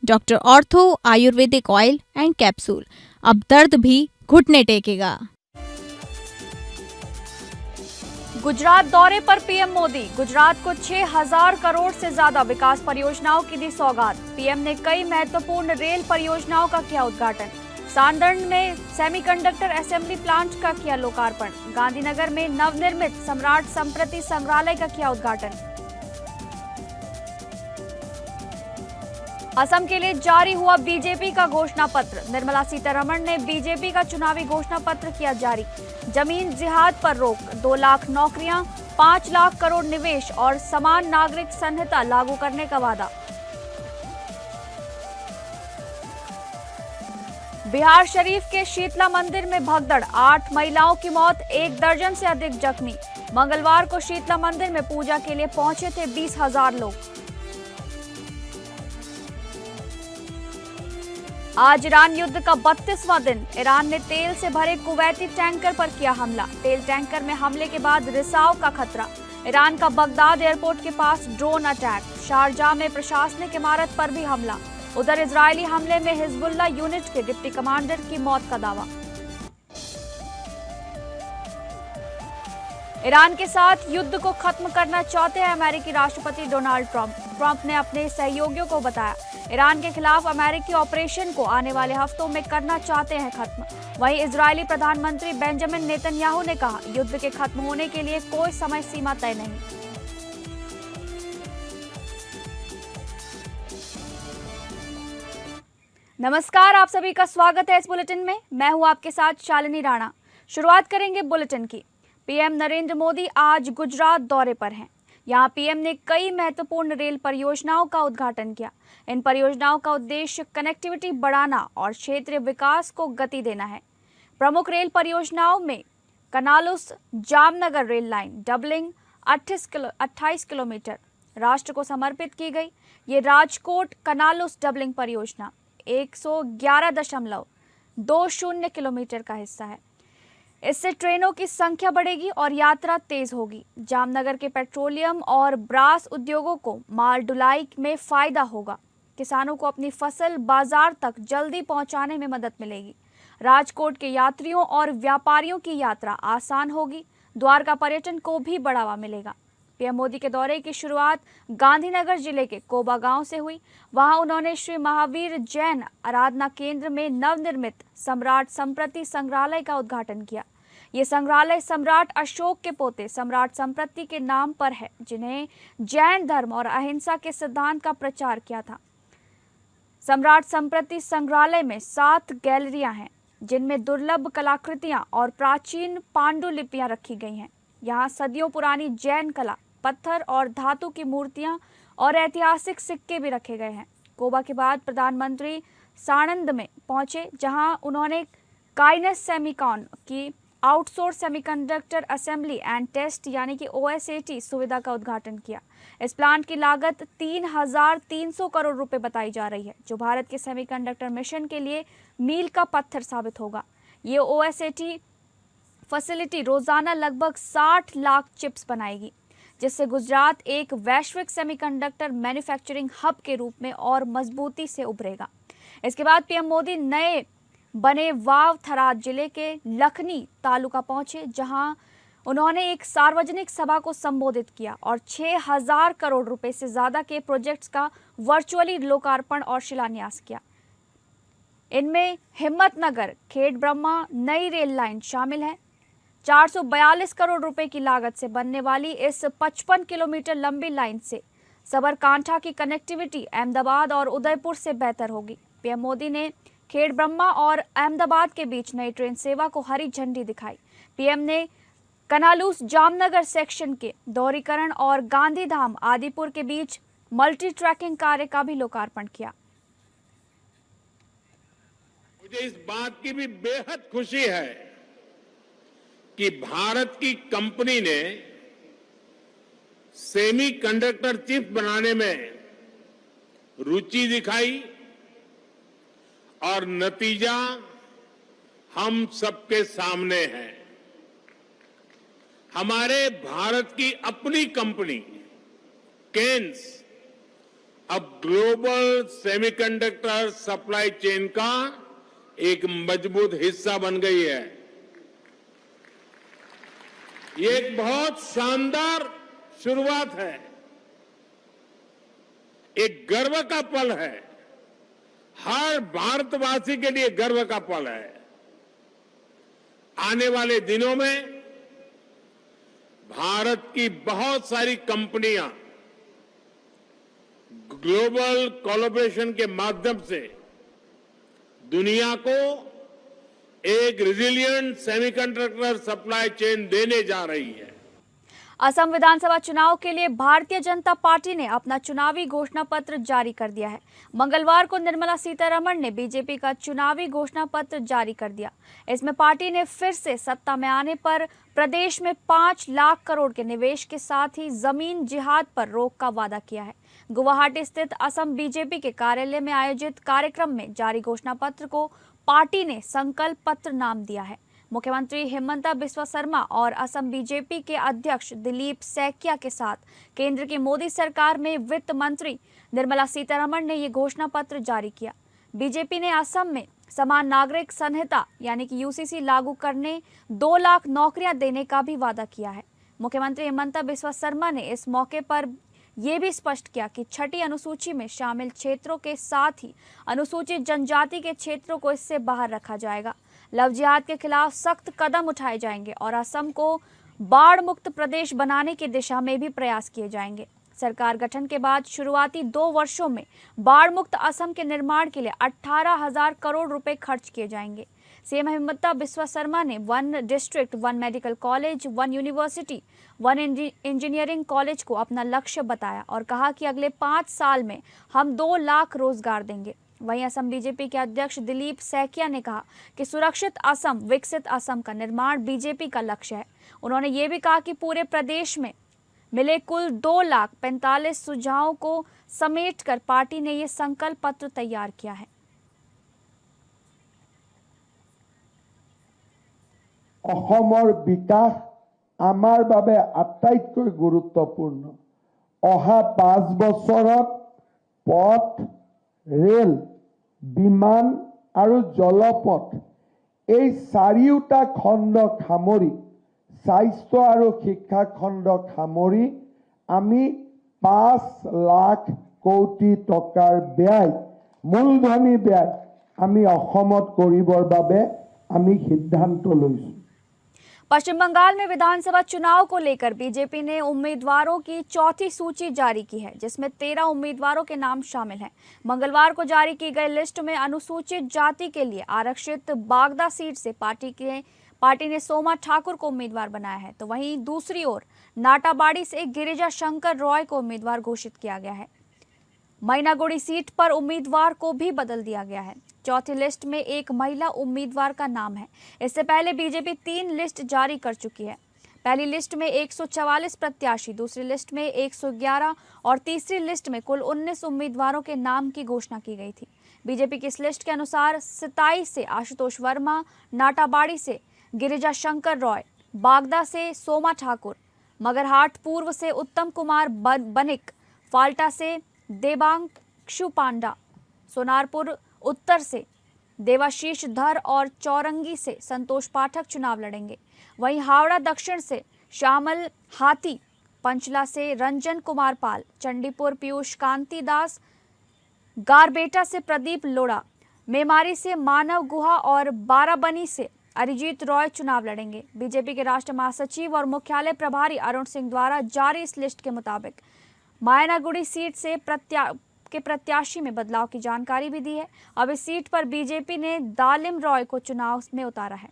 Doctor ortho Ayurvedic oil and capsule, अब दर्द भी घुटने टेकेगा। गुजरात दौरे पर पीएम मोदी, गुजरात को 6,000 करोड़ से ज्यादा विकास परियोजनाओं की दी सौगात। पीएम ने कई महत्वपूर्ण रेल परियोजनाओं का किया उद्घाटन। सांदन में सेमीकंडक्टर असेंबली प्लांट का किया लोकार्पण। गांधीनगर में नवनिर्मित सम्राट संप्रति संग्रहालय का किया उद्घाटन। असम के लिए जारी हुआ बीजेपी का घोषणा पत्र। निर्मला सीतारमण ने बीजेपी का चुनावी घोषणा पत्र किया जारी। जमीन जिहाद पर रोक, 2 लाख नौकरियां, 5 लाख करोड़ निवेश और समान नागरिक संहिता लागू करने का वादा। बिहार शरीफ के शीतला मंदिर में भगदड़, 8 महिलाओं की मौत, 1 दर्जन से अधिक जख्मी। मंगलवार को शीतला मंदिर में पूजा के लिए पहुंचे थे 20,000 लोग। आज ईरान युद्ध का 32वां दिन। ईरान ने तेल से भरे कुवैती टैंकर पर किया हमला। तेल टैंकर में हमले के बाद रिसाव का खतरा। ईरान का बगदाद एयरपोर्ट के पास ड्रोन अटैक। शारजाह में प्रशासनिक इमारत पर भी हमला। उधर इजरायली हमले में हिजबुल्लाह यूनिट के डिप्टी कमांडर की मौत का दावा। ईरान के साथ युद्ध को खत्म करना चाहते हैं अमेरिकी राष्ट्रपति डोनाल्ड ट्रंप। ट्रंप ने अपने सहयोगियों को बताया, ईरान के खिलाफ अमेरिकी ऑपरेशन को आने वाले हफ्तों में करना चाहते हैं खत्म। वहीं इजरायली प्रधानमंत्री बेंजामिन नेतन्याहू ने कहा, युद्ध के खत्म होने के लिए कोई समय सीमा तय नहीं। नमस्कार, आप सभी का स्वागत है इस बुलेटिन में। मैं हूं आपके साथ शालिनी राणा। शुरुआत करेंगे बुलेटिन की। पीएम नरेंद्र मोदी आज गुजरात दौरे पर हैं। यहां पीएम ने कई महत्वपूर्ण रेल परियोजनाओं का उद्घाटन किया। इन परियोजनाओं का उद्देश्य कनेक्टिविटी बढ़ाना और क्षेत्रीय विकास को गति देना है। प्रमुख रेल परियोजनाओं में Kanalus Jamnagar rail line doubling 28 kilometre राष्ट्र को समर्पित की गई। ये राजकोट कनालूस डबलिंग परियोजना 111.20 किलोमीटर का हिस्सा है। इससे ट्रेनों की संख्या बढ़ेगी और यात्रा तेज होगी। जामनगर के पेट्रोलियम और ब्रास उद्योगों को माल ढुलाई में फायदा होगा। किसानों को अपनी फसल बाजार तक जल्दी पहुंचाने में मदद मिलेगी। राजकोट के यात्रियों और व्यापारियों की यात्रा आसान होगी। द्वारका पर्यटन को भी बढ़ावा मिलेगा। पीएम मोदी के दौरे की शुरुआत गांधीनगर जिले के कोबा गांव से हुई। वहां उन्होंने श्री महावीर जैन आराधना केंद्र में नवनिर्मित सम्राट संप्रति संग्रहालय का उद्घाटन किया। ये संग्रहालय सम्राट अशोक के पोते सम्राट संप्रति के नाम पर है, जिन्हें जैन धर्म और अहिंसा के सिद्धांत का प्रचार किया था। सम्राट संप्रति संग्रहालय में 7 गैलरियां हैं, जिनमें दुर्लभ कलाकृतियां और प्राचीन पांडुलिपियां रखी गई हैं। यहाँ सदियों पुरानी जैन कला, पत्थर और धातु की मूर्तियां और ऐतिहासिक सिक्के भी रखे गए हैं। कोबा के बाद प्रधानमंत्री साणंद में पहुंचे, जहां उन्होंने काइनस सेमिकॉन की outsource semiconductor assembly and test यानी कि OSAT सुविधा का उद्घाटन किया। इस प्लांट की लागत 3,300 करोड़ रुपए बताई जा रही है, जो भारत के सेमीकंडक्टर मिशन के लिए मील का पत्थर साबित होगा। ये OSAT फैसिलिटी रोजाना लगभग 60 लाख चिप्स बनाएगी, जिससे गुजरात एक वैश्विक सेमीकंडक्टर मैन्युफैक्चरिंग हब के रूप में और मजबूती से उभरेगा। इसके बाद पीएम मोदी नए बने वाव थराद जिले के लखनी तालुका पहुंचे, जहां उन्होंने एक सार्वजनिक सभा को संबोधित किया और 6,000 करोड़ रुपए से ज्यादा के प्रोजेक्ट्स का वर्चुअली लोकार्पण और शिलान्यास किया। इनमें हिम्मतनगर खेड़ ब्रह्मा नई रेल लाइन शामिल है। 442 करोड़ रुपए की लागत से बनने वाली इस 55 किलोमीटर लंबी लाइन से सबरकांठा की कनेक्टिविटी अहमदाबाद और उदयपुर से बेहतर होगी। पीएम मोदी ने खेड़ ब्रह्मा और अहमदाबाद के बीच नई ट्रेन सेवा को हरी झंडी दिखाई। पीएम ने कनालूस जामनगर सेक्शन के दोहरीकरण और गांधीधाम आदिपुर के बीच मल्टी ट्रैकिंग कार्य का भी लोकार्पण किया। मुझे इस बात की भी बेहद खुशी है कि भारत की कंपनी ने सेमीकंडक्टर चिप बनाने में रुचि दिखाई और नतीजा हम सबके सामने है। हमारे भारत की अपनी कंपनी केन्स अब ग्लोबल सेमीकंडक्टर सप्लाई चेन का एक मजबूत हिस्सा बन गई है। ये एक बहुत शानदार शुरुआत है, एक गर्व का पल है, हर भारतवासी के लिए गर्व का पल है। आने वाले दिनों में भारत की बहुत सारी कंपनियां ग्लोबल कोलैबोरेशन के माध्यम से दुनिया को एक रिजिलिएंट सेमीकंडक्टर सप्लाई चेन देने जा रही है। असम विधानसभा चुनाव के लिए भारतीय जनता पार्टी ने अपना चुनावी घोषणा पत्र जारी कर दिया है। मंगलवार को निर्मला सीतारमण ने बीजेपी का चुनावी घोषणा पत्र जारी कर दिया। इसमें पार्टी ने फिर से सत्ता में आने पर प्रदेश में 5 लाख करोड़ के निवेश के साथ ही जमीन जिहाद पर रोक का वादा किया है। गुवाहाटी स्थित असम बीजेपी के कार्यालय में आयोजित कार्यक्रम में जारी घोषणा पत्र को पार्टी ने संकल्प पत्र नाम दिया है। मुख्यमंत्री हिमंता बिस्वा शर्मा और असम बीजेपी के अध्यक्ष दिलीप सैकिया के साथ केंद्र की मोदी सरकार में वित्त मंत्री निर्मला सीतारमण ने ये घोषणा पत्र जारी किया। बीजेपी ने असम में समान नागरिक संहिता यानी कि यूसीसी लागू करने 2 लाख नौकरियां देने का भी वादा किया है। मुख्यमंत्री हिमंता बिस्वा शर्मा ने इस मौके पर यह भी स्पष्ट किया कि छठी अनुसूची में शामिल क्षेत्रों के साथ ही अनुसूचित जनजाति के क्षेत्रों को इससे बाहर रखा जाएगा। लव जिहाद के खिलाफ सख्त कदम उठाए जाएंगे और असम को बाढ़ मुक्त प्रदेश बनाने की दिशा में भी प्रयास किए जाएंगे। सरकार गठन के बाद शुरुआती 2 वर्षों में बाढ़ मुक्त असम के निर्माण के लिए 18,000 करोड़ रुपए खर्च किए जाएंगे। सीएम हिमंता बिस्वा शर्मा ने 1 district 1 medical college 1 university 1 engineering college को अपना लक्ष्य बताया और कहा कि अगले 5 साल में हम 2 लाख रोजगार देंगे। वहीं असम बीजेपी के अध्यक्ष दिलीप सैकिया ने कहा कि सुरक्षित असम विकसित असम का निर्माण बीजेपी का लक्ष्य है। उन्होंने ये भी कहा कि पूरे प्रदेश में मिले कुल 2,45,000 सुझावों को समेटकर पार्टी ने ये संकल्प पत्र तैयार किया है। অসমৰ বিকাশ আমাৰ বাবে আটাইতকৈ গুৰুত্বপূৰ্ণ। অহা 5 বছৰত পথ, ৰেল, বিমান আৰু জলপথ এই 4টা খণ্ড সামৰি স্বাস্থ্য আৰু শিক্ষা খণ্ড সামৰি আমি 5 লাখ কোটি টকাৰ ব্যয় মূলধনী ব্যয় আমি অসমত কৰিবৰ বাবে আমি সিদ্ধান্ত লৈছো। पश्चिम बंगाल में विधानसभा चुनाव को लेकर बीजेपी ने उम्मीदवारों की चौथी सूची जारी की है, जिसमें 13 उम्मीदवारों के नाम शामिल हैं। मंगलवार को जारी की गई लिस्ट में अनुसूचित जाति के लिए आरक्षित बागदा सीट से पार्टी ने सोमा ठाकुर को उम्मीदवार बनाया है, तो वहीं दूसरी ओर नाटाबाड़ी से गिरिजा शंकर रॉय को उम्मीदवार घोषित किया गया है। मैनागुड़ी सीट पर उम्मीदवार को भी बदल दिया गया है। चौथी लिस्ट में एक महिला उम्मीदवार का नाम है। इससे पहले बीजेपी 3 लिस्ट जारी कर चुकी है। पहली लिस्ट में 144 प्रत्याशी, दूसरी लिस्ट में 111 और तीसरी लिस्ट में कुल 19 उम्मीदवारों के नाम की घोषणा की गई थी। बीजेपी की इस लिस्ट के अनुसार 27 से आशुतोष वर्मा, नाटाबाड़ी से गिरिजा शंकर रॉय, बागदा से सोमा ठाकुर, मगरहाट पूर्व से उत्तम कुमार बनिक, फाल्टा से देवांशु पांडा, सोनारपुर उत्तर से देवाशीष धर और चौरंगी से संतोष पाठक चुनाव लड़ेंगे। वहीं हावड़ा दक्षिण से श्यामल हाथी, पंचला से रंजन कुमार पाल, चंडीपुर पीयूष कांति दास, गारबेटा से प्रदीप लोढ़ा, मेमारी से मानव गुहा और बाराबनी से अरिजीत रॉय चुनाव लड़ेंगे। बीजेपी के राष्ट्रीय महासचिव और मुख्यालय प्रभारी अरुण सिंह द्वारा जारी इस लिस्ट के मुताबिक मैनागुड़ी सीट से प्रत्याशी में बदलाव की जानकारी भी दी है। अब इस सीट पर बीजेपी ने दालिम रॉय को चुनाव में उतारा है।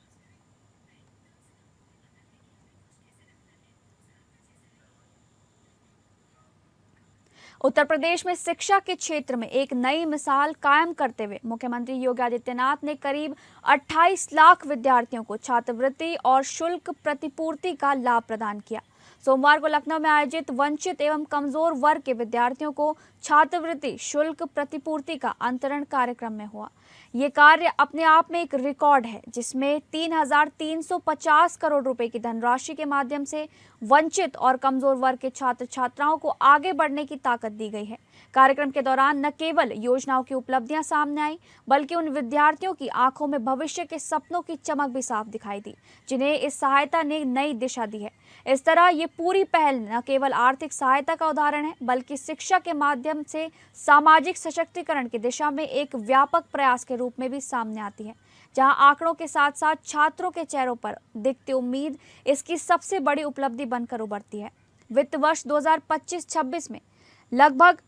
उत्तर प्रदेश में शिक्षा के क्षेत्र में एक नई मिसाल कायम करते हुए मुख्यमंत्री योगी आदित्यनाथ ने करीब 28 लाख विद्यार्थियों को छात्रवृत्ति और शुल्क प्रतिपूर्ति का लाभ प्रदान किया। सोमवार को लखनऊ में आयोजित वंचित एवं कमजोर वर्ग के विद्यार्थियों को छात्रवृत्ति शुल्क प्रतिपूर्ति का अंतरण कार्यक्रम में हुआ। ये कार्य अपने आप में एक रिकॉर्ड है, जिसमें 3,350 करोड़ रुपए की धनराशि के माध्यम से वंचित और कमजोर वर्ग के छात्र छात्राओं को आगे बढ़ने की ताकत दी गई है। कार्यक्रम के दौरान न केवल योजनाओं की उपलब्धियां सामने आई, बल्कि उन विद्यार्थियों की आंखों में भविष्य के सपनों की चमक भी साफ दिखाई दी, जिन्हें इस सहायता ने नई दिशा दी है। इस तरह ये पूरी पहल न केवल आर्थिक सहायता का उदाहरण है, बल्कि शिक्षा के माध्यम से सामाजिक सशक्तिकरण की दिशा में एक व्यापक प्रयास के रूप में भी सामने आती है, जहां आंकड़ों के साथ साथ छात्रों के चेहरों पर दिखती उम्मीद इसकी सबसे बड़ी उपलब्धि बनकर उभरती है। वित्त वर्ष 2025-26 में लगभग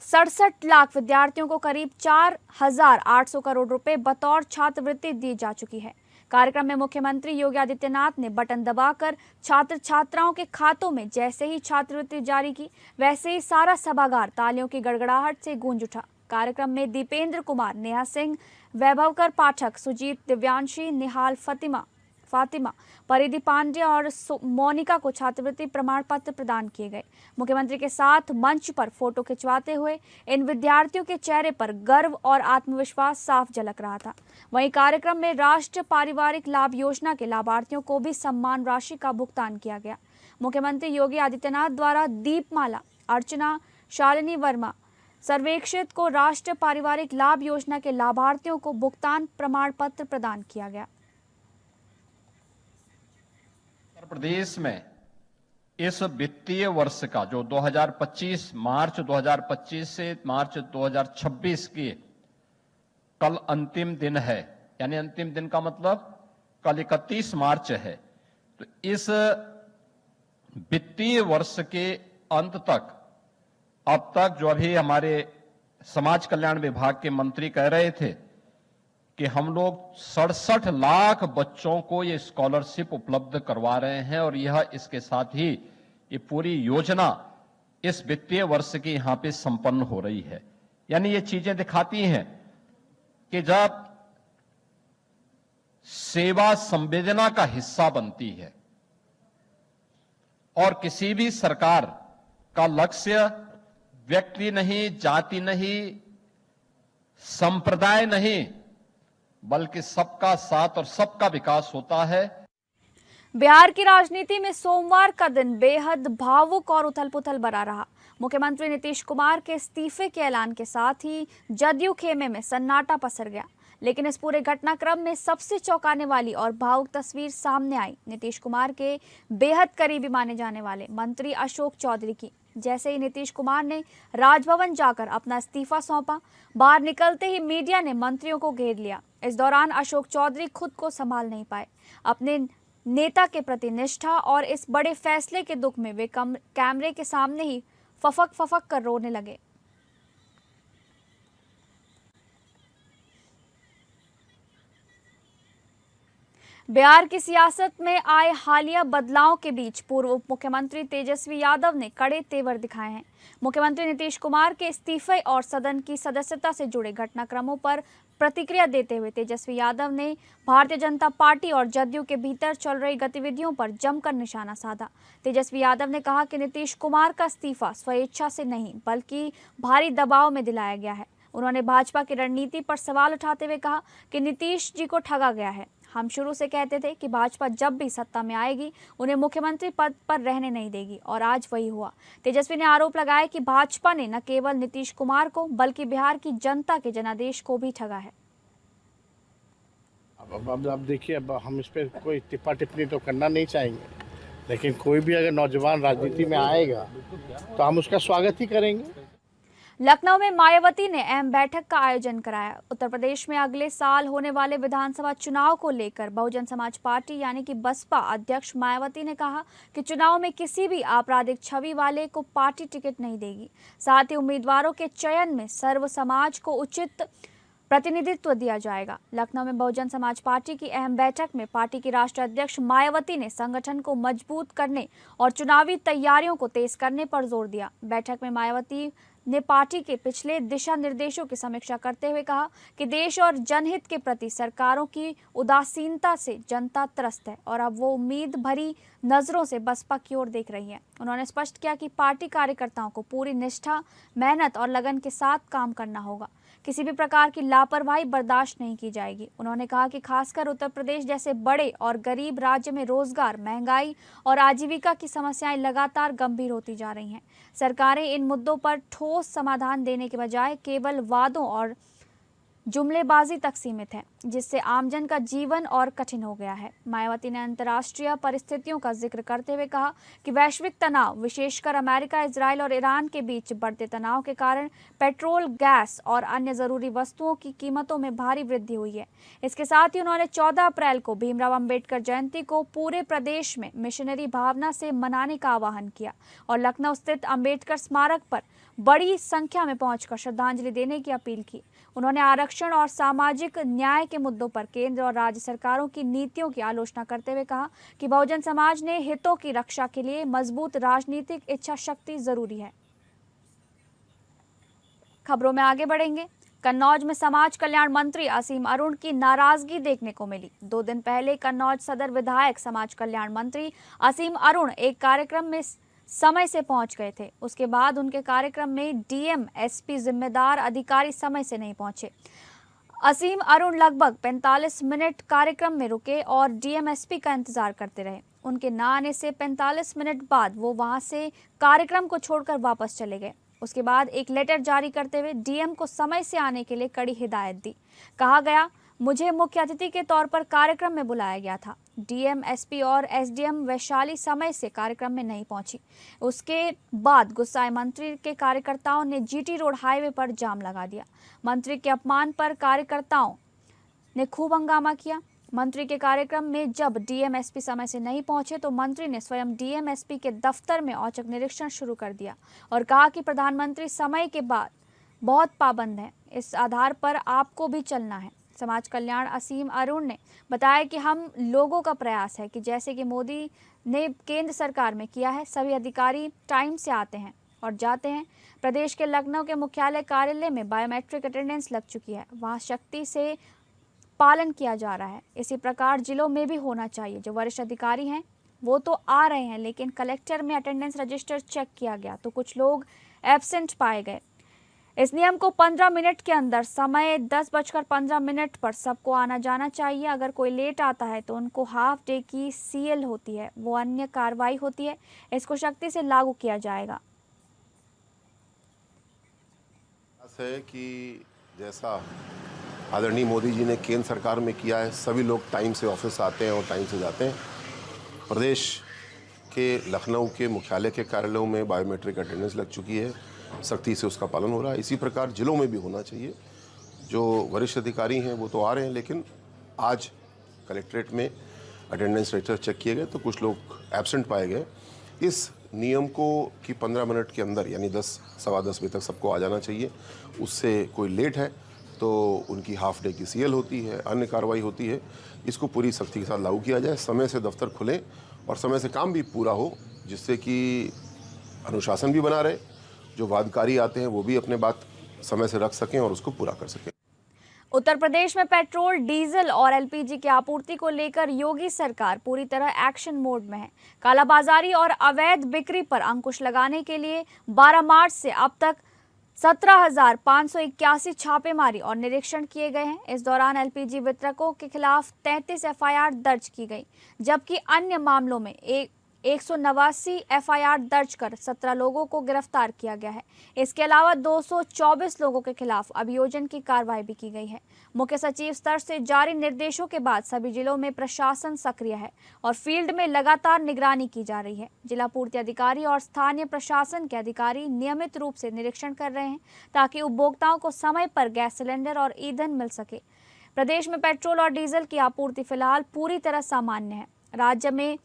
67 लाख विद्यार्थियों को करीब 4,800 करोड़ रुपए बतौर छात्रवृत्ति दी जा चुकी है। कार्यक्रम में मुख्यमंत्री योगी आदित्यनाथ ने बटन दबाकर छात्र छात्राओं के खातों में जैसे ही छात्रवृत्ति जारी की, वैसे ही सारा सभागार तालियों की गड़गड़ाहट से गूंज उठा। कार्यक्रम में दीपेंद्र कुमार, नेहा सिंह, वैभवकर पाठक, सुजीत, दिव्यांशी, निहाल, फातिमा, परिधि पांडे और मोनिका को छात्रवृत्ति प्रमाण पत्र प्रदान किए गए। मुख्यमंत्री के साथ मंच पर फोटो खिंचवाते हुए इन विद्यार्थियों के चेहरे पर गर्व और आत्मविश्वास साफ झलक रहा था। वहीं कार्यक्रम में राष्ट्रीय पारिवारिक लाभ योजना के लाभार्थियों को भी सम्मान राशि का भुगतान किया गया। मुख्यमंत्री योगी आदित्यनाथ द्वारा दीपमाला अर्चना शालिनी वर्मा सर्वेक्षित को राष्ट्रीय पारिवारिक लाभ योजना के लाभार्थियों को भुगतान प्रमाण पत्र प्रदान किया गया। उत्तर प्रदेश में इस वित्तीय वर्ष का जो 2025 मार्च 2025 से मार्च 2026 की कल अंतिम दिन है, यानी अंतिम दिन का मतलब कल 31 मार्च है। तो इस वित्तीय वर्ष के अंत तक अब तक जो अभी हमारे समाज कल्याण विभाग के मंत्री कह रहे थे कि हम लोग 67 लाख बच्चों को ये स्कॉलरशिप उपलब्ध करवा रहे हैं, और यह इसके साथ ही ये पूरी योजना इस वित्तीय वर्ष की यहां पे संपन्न हो रही है। यानी ये चीजें दिखाती हैं कि जब सेवा संवेदना का हिस्सा बनती है और किसी भी सरकार का लक्ष्य व्यक्ति नहीं, जाति नहीं, संप्रदाय नहीं, बल्कि सबका साथ और सबका विकास होता है। बिहार की राजनीति में सोमवार का दिन बेहद भावुक और उथल-पुथल भरा रहा। मुख्यमंत्री नीतीश कुमार के इस्तीफे के ऐलान के साथ ही जदयू खेमे में सन्नाटा पसर गया, लेकिन इस पूरे घटनाक्रम में सबसे चौंकाने वाली और भावुक तस्वीर सामने आई नीतीश कुमार के बेहद करीबी माने जाने वाले मंत्री अशोक चौधरी की। जैसे ही नीतीश कुमार ने राजभवन जाकर अपना इस्तीफा सौंपा, बाहर निकलते ही मीडिया ने मंत्रियों को घेर लिया। इस दौरान अशोक चौधरी खुद को संभाल नहीं पाए। अपने नेता के प्रति निष्ठा और इस बड़े फैसले के दुख में वे कैमरे के सामने ही फफक कर रोने लगे। बिहार की सियासत में आए हालिया बदलाव के बीच पूर्व उप मुख्यमंत्री तेजस्वी यादव ने कड़े तेवर दिखाए हैं। मुख्यमंत्री नीतीश कुमार के इस्तीफे और सदन की सदस्यता से जुड़े घटनाक्रमों पर प्रतिक्रिया देते हुए तेजस्वी यादव ने भारतीय जनता पार्टी और जदयू के भीतर चल रही गतिविधियों पर जमकर निशाना साधा। तेजस्वी यादव ने कहा कि नीतीश कुमार का इस्तीफा स्वेच्छा से नहीं, बल्कि भारी दबाव में दिलाया गया है। उन्होंने भाजपा की रणनीति पर सवाल उठाते हुए कहा कि नीतीश जी को ठगा गया है। हम शुरू से कहते थे कि भाजपा जब भी सत्ता में आएगी उन्हें मुख्यमंत्री पद पर रहने नहीं देगी, और आज वही हुआ। तेजस्वी ने आरोप लगाया कि भाजपा ने न केवल नीतीश कुमार को बल्कि बिहार की जनता के जनादेश को भी ठगा है। अब देखिए, अब हम इस पर कोई टिप्पा टिप्पणी तो करना नहीं चाहेंगे, लेकिन कोई भी अगर नौजवान राजनीति में आएगा तो हम उसका स्वागत ही करेंगे। लखनऊ में मायावती ने अहम बैठक का आयोजन कराया। उत्तर प्रदेश में अगले साल होने वाले विधानसभा चुनाव को लेकर बहुजन समाज पार्टी यानी कि बसपा अध्यक्ष मायावती ने कहा कि चुनाव में किसी भी आपराधिक छवि वाले को पार्टी टिकट नहीं देगी। साथ ही उम्मीदवारों के चयन में सर्व समाज को उचित प्रतिनिधित्व दिया जाएगा। लखनऊ में बहुजन समाज पार्टी की अहम बैठक में पार्टी की राष्ट्रीय अध्यक्ष मायावती ने संगठन को मजबूत करने और चुनावी तैयारियों को तेज करने पर जोर दिया। बैठक में मायावती ने पार्टी के पिछले दिशा निर्देशों की समीक्षा करते हुए कहा कि देश और जनहित के प्रति सरकारों की उदासीनता से जनता त्रस्त है और अब वो उम्मीद भरी नजरों से बसपा की ओर देख रही है। उन्होंने स्पष्ट किया कि पार्टी कार्यकर्ताओं को पूरी निष्ठा, मेहनत और लगन के साथ काम करना होगा। किसी भी प्रकार की लापरवाही बर्दाश्त नहीं की जाएगी। उन्होंने कहा कि खासकर उत्तर प्रदेश जैसे बड़े और गरीब राज्य में रोजगार, महंगाई और आजीविका की समस्याएं लगातार गंभीर होती जा रही हैं। सरकारें इन मुद्दों पर ठोस समाधान देने के बजाय केवल वादों और जुमलेबाजी तक सीमित है, जिससे आमजन का जीवन और कठिन हो गया है। मायावती ने अंतर्राष्ट्रीय परिस्थितियों का जिक्र करते हुए कहा कि वैश्विक तनाव, विशेषकर अमेरिका, इजराइल और ईरान के बीच बढ़ते तनाव के कारण पेट्रोल, गैस और अन्य जरूरी वस्तुओं की कीमतों में भारी वृद्धि हुई है। इसके साथ ही उन्होंने 14 अप्रैल को भीमराव अंबेडकर जयंती को पूरे प्रदेश में मिशनरी भावना से मनाने का आह्वान किया और लखनऊ स्थित अंबेडकर स्मारक पर बड़ी संख्या में पहुंचकर श्रद्धांजलि देने की अपील की। उन्होंने आरक्षण और सामाजिक न्याय के मुद्दों पर केंद्र और राज्य सरकारों की नीतियों की आलोचना करते हुए कहा कि बहुजन समाज ने हितों की रक्षा के लिए मजबूत राजनीतिक इच्छा शक्ति जरूरी है। खबरों में आगे बढ़ेंगे। कन्नौज में समाज कल्याण मंत्री असीम अरुण की नाराजगी देखने को मिली। 2 दिन पहले कन्नौज सदर विधायक समाज कल्याण मंत्री असीम अरुण एक कार्यक्रम में समय से पहुंच गए थे। उसके बाद उनके कार्यक्रम में डीएम, एसपी जिम्मेदार अधिकारी समय से नहीं पहुंचे। असीम अरुण लगभग 45 मिनट कार्यक्रम में रुके और डीएम, एसपी का इंतजार करते रहे। उनके न आने से 45 मिनट बाद वो वहां से कार्यक्रम को छोड़कर वापस चले गए। उसके बाद एक लेटर जारी करते हुए डीएम को समय से आने के लिए कड़ी हिदायत दी। कहा गया, मुझे मुख्य अतिथि के तौर पर कार्यक्रम में बुलाया गया था। डीएम, एसपी और एसडीएम वैशाली समय से कार्यक्रम में नहीं पहुंची। उसके बाद गुस्साए मंत्री के कार्यकर्ताओं ने जीटी रोड हाईवे पर जाम लगा दिया। मंत्री के अपमान पर कार्यकर्ताओं ने खूब हंगामा किया। मंत्री के कार्यक्रम में जब डीएम, एसपी समय से नहीं पहुंचे तो मंत्री ने स्वयं डीएम, एसपी के दफ्तर में औचक निरीक्षण शुरू कर दिया और कहा कि प्रधानमंत्री समय के बाद बहुत पाबंद हैं, इस आधार पर आपको भी चलना है। समाज कल्याण असीम अरुण ने बताया कि हम लोगों का प्रयास है कि जैसे कि मोदी ने केंद्र सरकार में किया है, सभी अधिकारी टाइम से आते हैं और जाते हैं। प्रदेश के लखनऊ के मुख्यालय कार्यालय में बायोमेट्रिक अटेंडेंस लग चुकी है, वहां सख्ती से पालन किया जा रहा है। इसी प्रकार जिलों में भी होना चाहिए। जो वरिष्ठ अधिकारी हैं वो तो आ रहे हैं, लेकिन कलेक्टर में अटेंडेंस रजिस्टर चेक किया गया तो कुछ लोग एब्सेंट पाए गए। इस नियम को 15 मिनट के अंदर समय 10:15 पर सबको आना जाना चाहिए। अगर कोई लेट आता है तो उनको हाफ डे की सीएल होती है, वो अन्य कार्रवाई होती है। इसको सख्ती से लागू किया जाएगा। है कि जैसा आदरणीय मोदी जी ने केंद्र सरकार में किया है, सभी लोग टाइम से ऑफिस आते हैं और टाइम से जाते हैं। प्रदेश के लखनऊ के मुख्यालय के कार्यालयों में बायोमेट्रिक अटेंडेंस लग चुकी है, सख्ती से उसका पालन हो रहा है। इसी प्रकार जिलों में भी होना चाहिए। जो वरिष्ठ अधिकारी हैं वो तो आ रहे हैं, लेकिन आज कलेक्ट्रेट में अटेंडेंस रजिस्टर चेक किए गए तो कुछ लोग एब्सेंट पाए गए। इस नियम को कि 15 मिनट के अंदर यानी 10, सवा 10 बजे तक सबको आ जाना चाहिए। उससे कोई लेट है तो उनकी हाफ डे की सीएल होती है, अन्य कार्रवाई होती है। इसको पूरी सख्ती के साथ लागू किया जाए, समय से दफ्तर खुले और समय से काम भी पूरा हो, जिससे कि अनुशासन भी बना रहे। जो वादकारी आते हैं वो भी अपने बात समय से रख सकें और उसको पूरा कर सकें। उत्तर प्रदेश में पेट्रोल, डीजल और एलपीजी की आपूर्ति को लेकर योगी सरकार पूरी तरह एक्शन मोड में है। कालाबाजारी और अवैध बिक्री पर अंकुश लगाने के लिए 12 मार्च से अब तक 17,581 छापेमारी और निरीक्षण किए गए हैं। इस दौरान एलपीजी वितरकों के खिलाफ 33 एफआईआर दर्ज की गई, जबकि अन्य मामलों में 189 एफआईआर दर्ज कर 17 लोगों को गिरफ्तार किया गया है। इसके अलावा 224 लोगों के खिलाफ अभियोजन की कार्रवाई भी की गई है। मुख्य सचिव स्तर से जारी निर्देशों के बाद सभी जिलों में प्रशासन सक्रिय है और फील्ड में लगातार निगरानी की जा रही है। जिला पूर्ति अधिकारी और स्थानीय प्रशासन के अधिकारी नियमित रूप से निरीक्षण कर रहे हैं ताकि उपभोक्ताओं को समय पर गैस सिलेंडर और ईंधन मिल सके। प्रदेश में पेट्रोल और डीजल की आपूर्ति फिलहाल पूरी तरह सामान्य है। राज्य में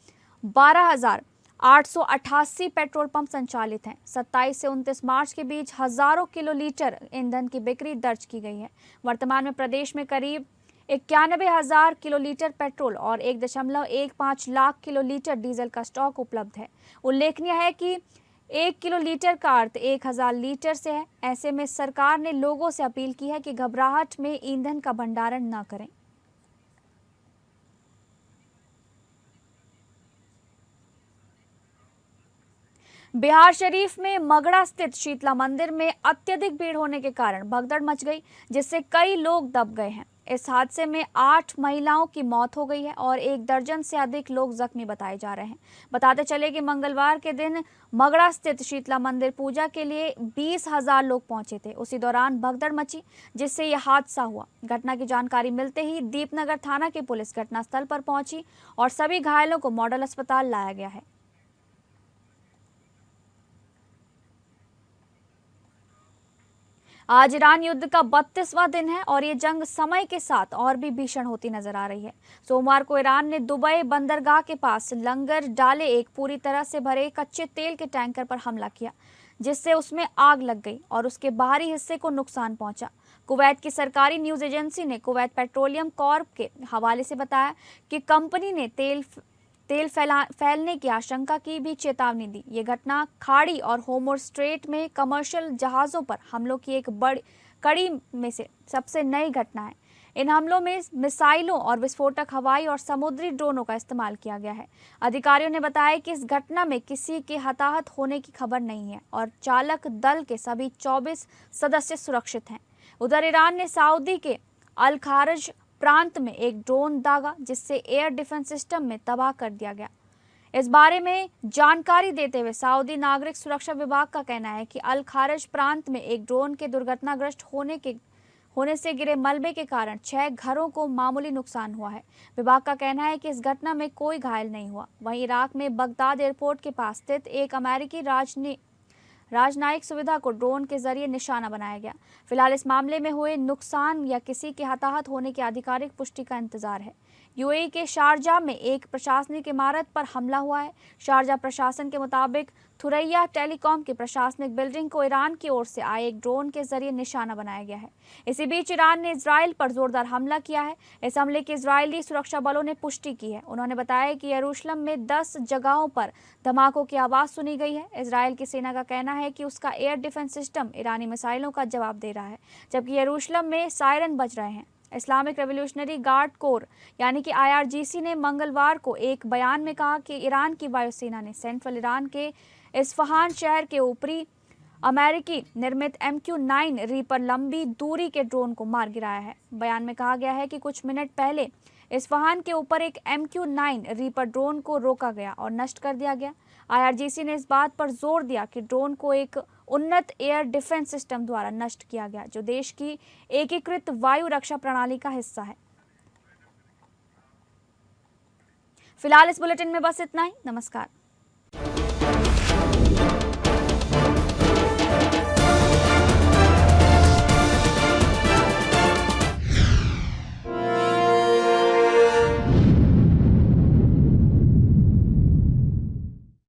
12,888 पेट्रोल पंप संचालित हैं। 27 से 29 मार्च के बीच हजारों किलोलीटर ईंधन की बिक्री दर्ज की गई है। वर्तमान में प्रदेश में करीब 91,000 किलोलीटर पेट्रोल और 1.15 लाख किलोलीटर डीजल का स्टॉक उपलब्ध है। उल्लेखनीय है कि 1 किलो लीटर का अर्थ 1000 लीटर से है। ऐसे में सरकार ने लोगों से अपील की है कि घबराहट में ईंधन का भंडारण न करें। बिहार शरीफ में मगड़ा स्थित शीतला मंदिर में अत्यधिक भीड़ होने के कारण भगदड़ मच गई, जिससे कई लोग दब गए हैं। इस हादसे में 8 महिलाओं की मौत हो गई है और 1 दर्जन से अधिक लोग जख्मी बताए जा रहे हैं। बताते चले कि मंगलवार के दिन मगड़ा स्थित शीतला मंदिर पूजा के लिए 20,000 लोग पहुंचे थे। उसी दौरान भगदड़ मची, जिससे यह हादसा हुआ। घटना की जानकारी मिलते ही दीपनगर थाना की पुलिस घटनास्थल पर पहुंची और सभी घायलों को मॉडल अस्पताल लाया गया है। आज ईरान युद्ध का 32वां दिन है और ये जंग समय के साथ और भी भीषण होती नजर आ रही है। सोमवार को ईरान ने दुबई बंदरगाह के पास लंगर डाले एक पूरी तरह से भरे कच्चे तेल के टैंकर पर हमला किया, जिससे उसमें आग लग गई और उसके बाहरी हिस्से को नुकसान पहुंचा। कुवैत की सरकारी न्यूज एजेंसी ने कुवैत पेट्रोलियम कॉर्प के हवाले से बताया कि कंपनी ने तेल फैलने की आशंका की भी चेतावनी दी। ये घटना खाड़ी और होर्मुज़ स्ट्रेट में कमर्शियल जहाज़ों पर हमलों की एक बड़ी कड़ी में से सबसे नई घटना है। इन हमलों में मिसाइलों और विस्फोटक हवाई और समुद्री ड्रोनों का इस्तेमाल किया गया है। अधिकारियों ने बताया कि इस घटना में किसी के हताहत होने की खबर नहीं है और चालक दल के सभी 24 सदस्य सुरक्षित हैं। उधर ईरान ने सऊदी के अल खारज प्रांत में एक ड्रोन दागा, जिससे एयर डिफेंस सिस्टम में तबाह कर दिया गया। इस बारे में जानकारी देते हुए सऊदी नागरिक सुरक्षा विभाग का कहना है कि अल खारज प्रांत में एक ड्रोन के दुर्घटनाग्रस्त होने से गिरे मलबे के कारण 6 घरों को मामूली नुकसान हुआ है। विभाग का कहना है कि इस घटना में कोई घायल नहीं हुआ। वहीं इराक में बगदाद एयरपोर्ट के पास स्थित एक अमेरिकी राजनयिक सुविधा को ड्रोन के जरिए निशाना बनाया गया। फिलहाल इस मामले में हुए नुकसान या किसी के हताहत होने की आधिकारिक पुष्टि का इंतजार है। यूएई के शारजाह में एक प्रशासनिक इमारत पर हमला हुआ है। शारजाह प्रशासन के मुताबिक थुरैया टेलीकॉम की प्रशासनिक बिल्डिंग को ईरान की ओर से आए एक ड्रोन के जरिए निशाना बनाया गया है। इसी बीच ईरान ने इजराइल पर जोरदार हमला किया है। इस हमले की इजरायली सुरक्षा बलों ने पुष्टि की है। उन्होंने बताया कि यरूशलेम में 10 जगहों पर धमाकों की आवाज सुनी गई है। इजराइल की सेना का कहना है कि उसका एयर डिफेंस सिस्टम ईरानी मिसाइलों का जवाब दे रहा है, जबकि यरूशलेम में सायरन बज रहे हैं। इस्लामिक रेवोल्यूशनरी गार्ड कोर यानी कि IRGC ने मंगलवार को एक बयान में कहा कि ईरान की वायुसेना ने सेंट्रल ईरान के इस्फहान शहर के ऊपरी अमेरिकी निर्मित MQ-9 रीपर लंबी दूरी के ड्रोन को मार गिराया है। बयान में कहा गया है कि कुछ मिनट पहले इस्फहान के ऊपर एक MQ-9 रीपर ड्रोन को रोका गया और नष्ट कर दिया गया। IRGC ने इस बात पर जोर दिया कि ड्रोन को एक उन्नत एयर डिफेंस सिस्टम द्वारा नष्ट किया गया, जो देश की एकीकृत वायु रक्षा प्रणाली का हिस्सा है। फिलहाल इस बुलेटिन में बस इतना ही। नमस्कार।